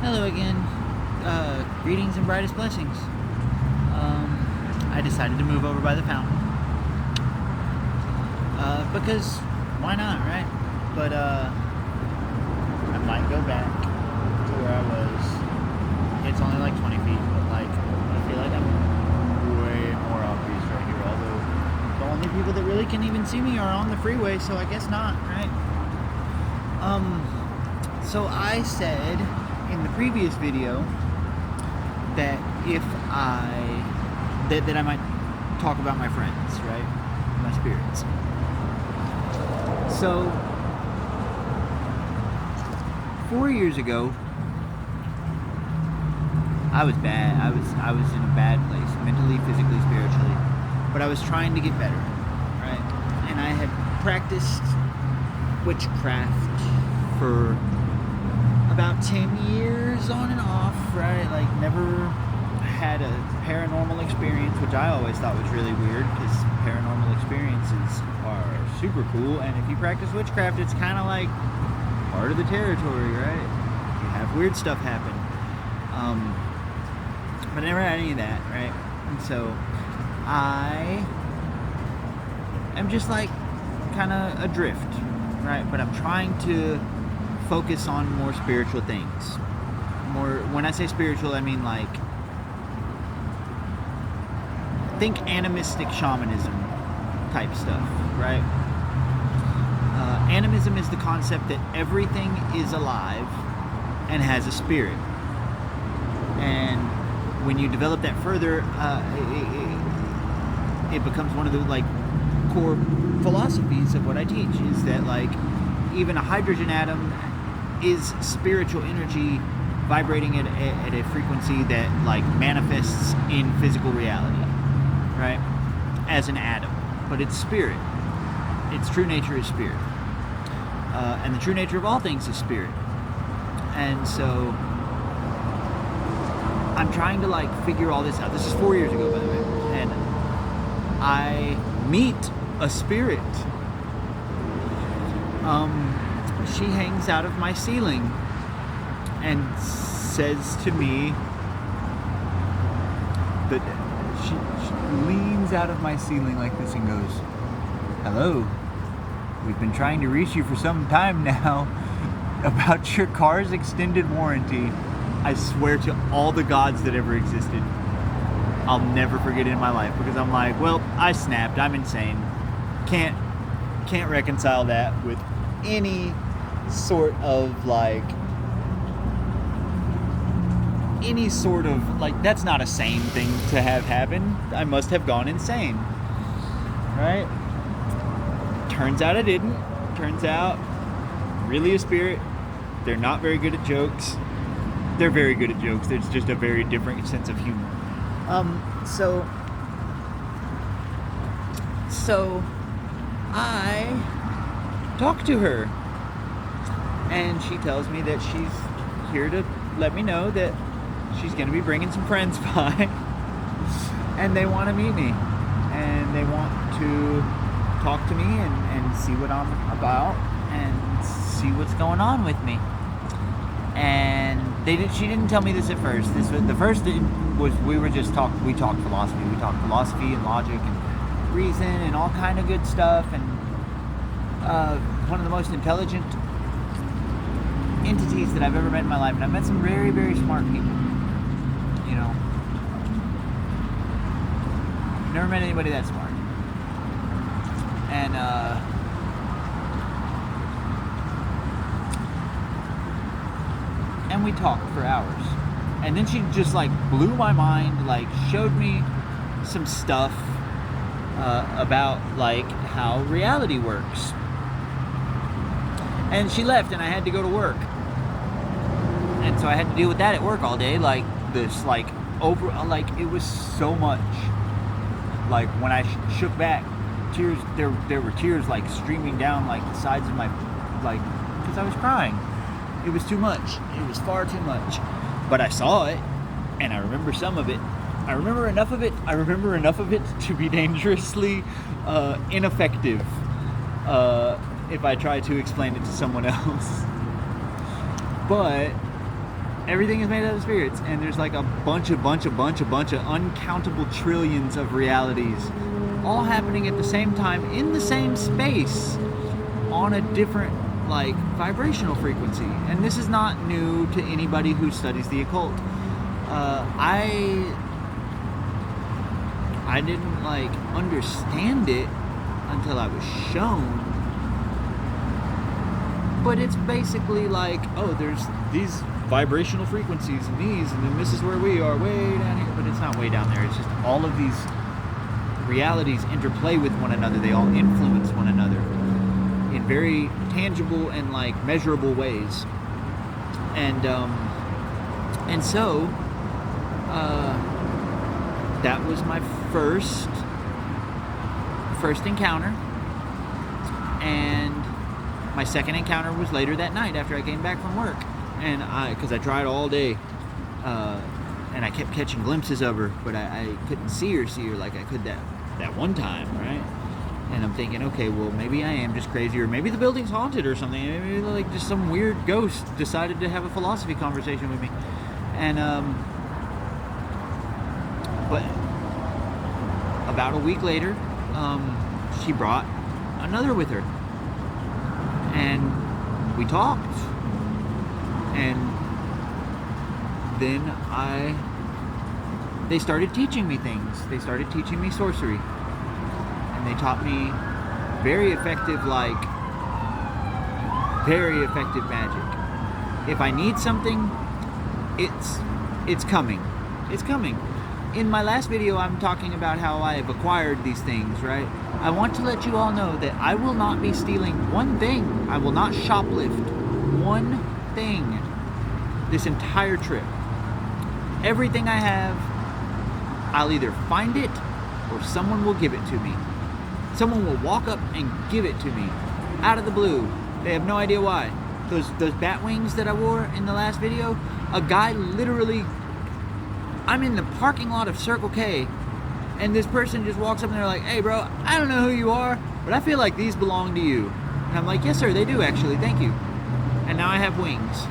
Hello again. Greetings and brightest blessings. I decided to move over by the fountain. Because why not, right? But I might go back to where I was. It's only like 20 feet, but like I feel like I'm way more off base right here. Although the only people that really can even see me are on the freeway, so I guess not, right? So I said in the previous video that that I might talk about my friends, right? My spirits. So 4 years ago, I was bad. I was in a bad place, mentally, physically, spiritually. But I was trying to get better, right? And I had practiced witchcraft for about 10 years on and off, right? Like never had a paranormal experience, which I always thought was really weird because paranormal experiences are super cool, and if you practice witchcraft, it's kind of like part of the territory, right? You have weird stuff happen. But I never had any of that, right? And so I am just like kind of adrift, right? But I'm trying to focus on more spiritual things. More, when I say spiritual, I mean like think animistic shamanism type stuff, right? Animism is the concept that everything is alive and has a spirit. And when you develop that further, it becomes one of the like core philosophies of what I teach, is that like even a hydrogen atom is spiritual energy vibrating at a frequency that like manifests in physical reality, right? As an atom, but it's spirit. Its true nature is spirit, and the true nature of all things is spirit. And so I'm trying to like figure all this out. This is 4 years ago, by the way, and I meet a spirit. She hangs out of my ceiling and says to me that she leans out of my ceiling like this and goes, "Hello, we've been trying to reach you for some time now about your car's extended warranty." I swear to all the gods that ever existed, I'll never forget it in my life, because I'm like, well, I snapped, I'm insane. Can't reconcile that with any sort of like that's not a sane thing to have happen. I must have gone insane, right? Turns out I didn't. Turns out really a spirit. They're not very good at jokes. They're very good at jokes. There's just a very different sense of humor. So I talk to her, and she tells me that she's here to let me know that she's going to be bringing some friends by, and they want to meet me, and they want to talk to me and see what I'm about and see what's going on with me. And she didn't tell me this at first. The first was we talked philosophy. We talked philosophy and logic and reason and all kind of good stuff, and one of the most intelligent entities that I've ever met in my life. And I've met some very, very smart people, you know. Never met anybody that smart. And we talked for hours. And then she just like blew my mind, like showed me some stuff about like how reality works. And she left, and I had to go to work. And so I had to deal with that at work all day, like this, like over, like it was so much. Like when I shook back, tears, there were tears like streaming down like the sides of my, like, because I was crying. It was too much. It was far too much. But I saw it, and I remember some of it. I remember enough of it. I remember enough of it to be dangerously ineffective if I try to explain it to someone else. But Everything is made out of spirits, and there's like a bunch of uncountable trillions of realities all happening at the same time in the same space on a different like vibrational frequency. And this is not new to anybody who studies the occult. I didn't like understand it until I was shown. But it's basically like, oh, there's these vibrational frequencies and then this is where we are, way down here. But it's not way down there. It's just all of these realities interplay with one another. They all influence one another in very tangible and like measurable ways. And so that was my first encounter. And my second encounter was later that night after I came back from work. And because I tried all day, and I kept catching glimpses of her, but I couldn't see her like I could that one time, right? And I'm thinking, okay, well, maybe I am just crazy, or maybe the building's haunted or something. Maybe like just some weird ghost decided to have a philosophy conversation with me. And but about a week later, she brought another with her, and we talked. And then they started teaching me things. They started teaching me sorcery. And they taught me very effective magic. If I need something, it's coming. It's coming. In my last video, I'm talking about how I have acquired these things, right? I want to let you all know that I will not be stealing one thing. I will not shoplift one thing this entire trip. Everything I have, I'll either find it or someone will give it to me. Someone will walk up and give it to me out of the blue. They have no idea why. Those bat wings that I wore in the last video, a guy literally, I'm in the parking lot of Circle K, and this person just walks up and they're like, hey bro, I don't know who you are, but I feel like these belong to you. And I'm like, yes sir, they do actually, thank you. And now I have wings.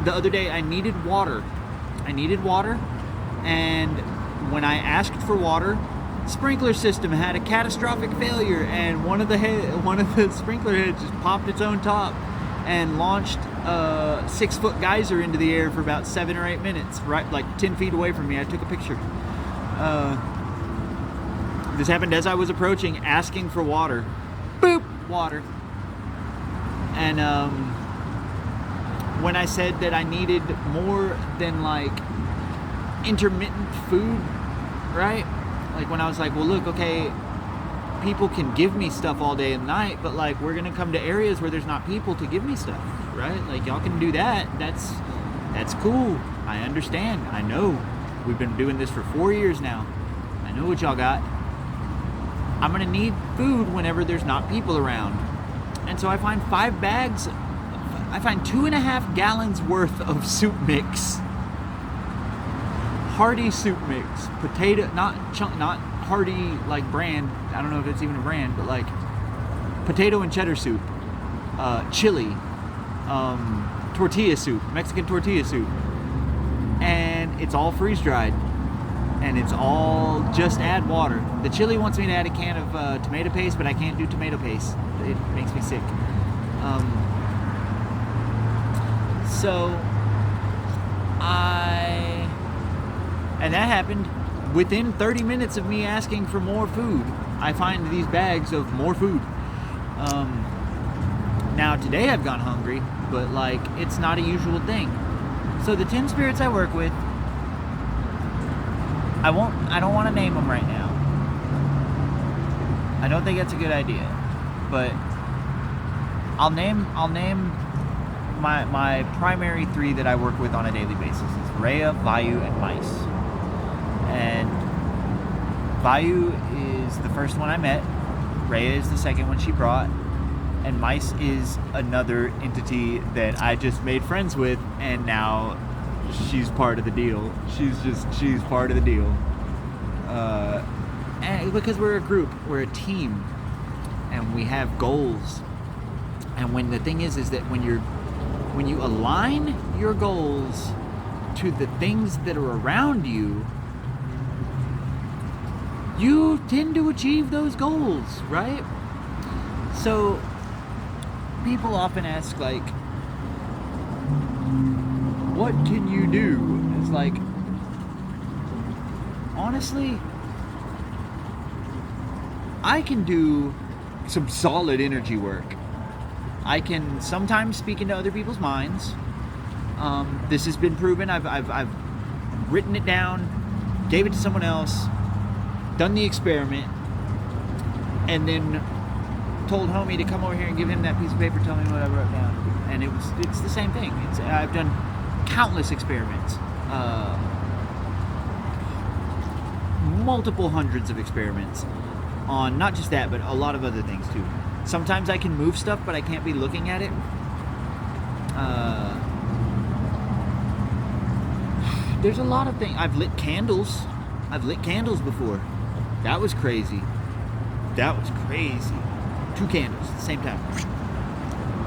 The other day I needed water. And when I asked for water, sprinkler system had a catastrophic failure, and one of the sprinkler heads just popped its own top and launched a 6-foot geyser into the air for about 7 or 8 minutes, right, like 10 feet away from me. I took a picture. This happened as I was approaching, asking for water. Boop, water. And when I said that I needed more than like intermittent food, right? Like when I was like, well look, okay, people can give me stuff all day and night, but like we're gonna come to areas where there's not people to give me stuff, right? Like y'all can do that. That's cool. I understand. I know. We've been doing this for 4 years now. I know what y'all got. I'm gonna need food whenever there's not people around. And so I find 5 bags, I find 2.5 gallons worth of soup mix. Hearty soup mix. Potato, not hearty like brand, I don't know if it's even a brand, but like potato and cheddar soup, chili, tortilla soup, Mexican tortilla soup. And it's all freeze dried. And it's all just add water. The chili wants me to add a can of tomato paste, but I can't do tomato paste. It makes me sick. And that happened within 30 minutes of me asking for more food. I find these bags of more food. Now today I've gone hungry, but like it's not a usual thing. So the 10 spirits I work with, I don't want to name them right now. I don't think that's a good idea. But I'll name my primary 3 that I work with on a daily basis. It's Rhea, Vayu, and Mice. And Vayu is the first one I met. Rhea is the second one she brought. And Mice is another entity that I just made friends with, and now she's part of the deal. She's part of the deal. And because we're a group, we're a team, and we have goals. And when the thing is that when you align your goals to the things that are around you, you tend to achieve those goals, right? So people often ask, like, what can you do? It's like, honestly, I can do some solid energy work. I can sometimes speak into other people's minds. This has been proven. I've written it down, gave it to someone else, done the experiment, and then told homie to come over here and give him that piece of paper, tell me what I wrote down, and it's the same thing. I've done countless experiments, multiple hundreds of experiments on not just that, but a lot of other things too. Sometimes I can move stuff, but I can't be looking at it. There's a lot of things. I've lit candles. I've lit candles before. That was crazy. 2 candles at the same time.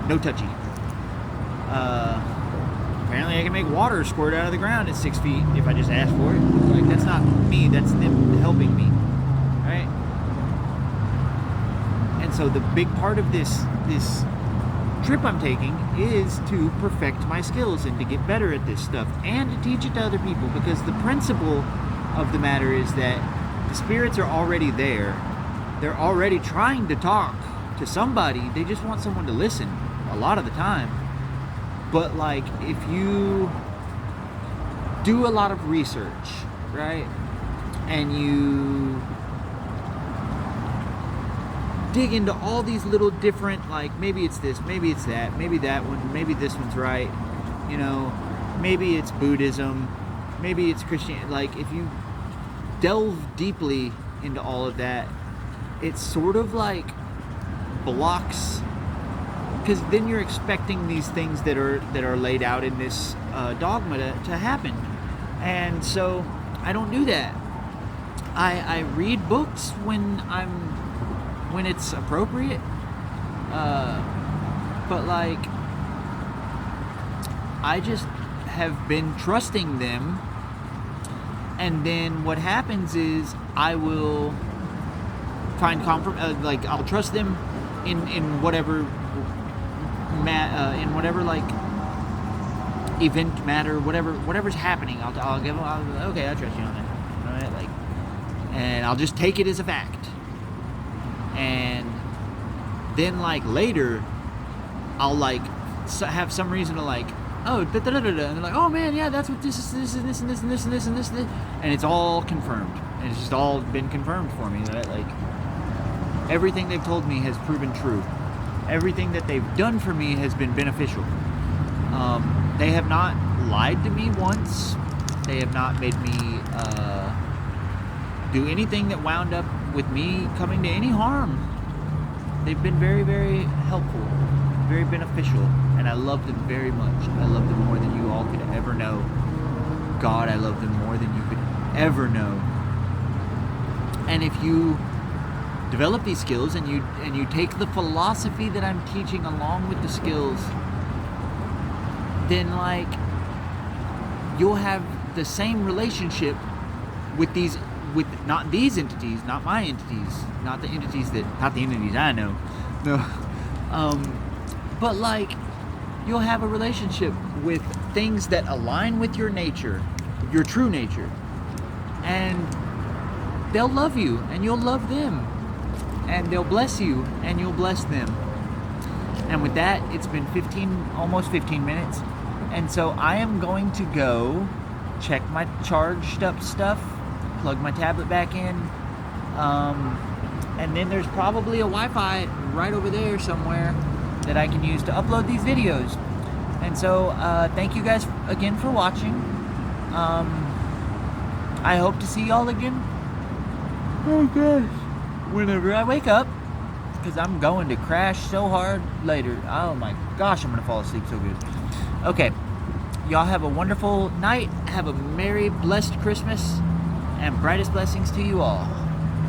No touchy. Apparently I can make water squirt out of the ground at 6 feet if I just ask for it. Like, that's not me, that's them helping me. Right? And so the big part of this trip I'm taking is to perfect my skills and to get better at this stuff and to teach it to other people, because the principle of the matter is that the spirits are already there. They're already trying to talk to somebody. They just want someone to listen a lot of the time. But like, if you do a lot of research, right, and you dig into all these little different, like, maybe it's this, maybe it's that, maybe that one, maybe this one's right, you know, maybe it's Buddhism, maybe it's Christianity. Like, if you delve deeply into all of that, it sort of like blocks, because then you're expecting these things that are laid out in this dogma to happen. And so I don't do that. I read books when it's appropriate, but like, I just have been trusting them, and then what happens is I will find like, I'll trust them in whatever in whatever, like, event matter, whatever's happening. I'll give them, okay, I trust you on that. All right, like, and I'll just take it as a fact. And then, like, later, I'll, like, have some reason to, like, oh, da-da-da-da-da, and they're like, oh man, yeah, that's what this is, this and this and this and this and this and this, and it's all confirmed, and it's just all been confirmed for me, that, like, everything they've told me has proven true. Everything that they've done for me has been beneficial. They have not lied to me once. They have not made me do anything that wound up with me coming to any harm. They've been very, very helpful, very beneficial, and I love them very much. I love them more than you all could ever know. God, I love them more than you could ever know. And if you develop these skills and you take the philosophy that I'm teaching along with the skills, then, like, you'll have the same relationship with not these entities, not my entities, not the entities I know, no, but, like, you'll have a relationship with things that align with your nature, your true nature, and they'll love you and you'll love them, and they'll bless you and you'll bless them. And with that, it's been almost 15 minutes, and so I am going to go check my charged up stuff, plug my tablet back in, and then there's probably a Wi-Fi right over there somewhere that I can use to upload these videos. And so thank you guys again for watching. I hope to see y'all again, oh gosh, whenever I wake up, because I'm going to crash so hard later. Oh my gosh, I'm gonna fall asleep so good. Okay, y'all have a wonderful night, have a merry blessed Christmas, and brightest blessings to you all.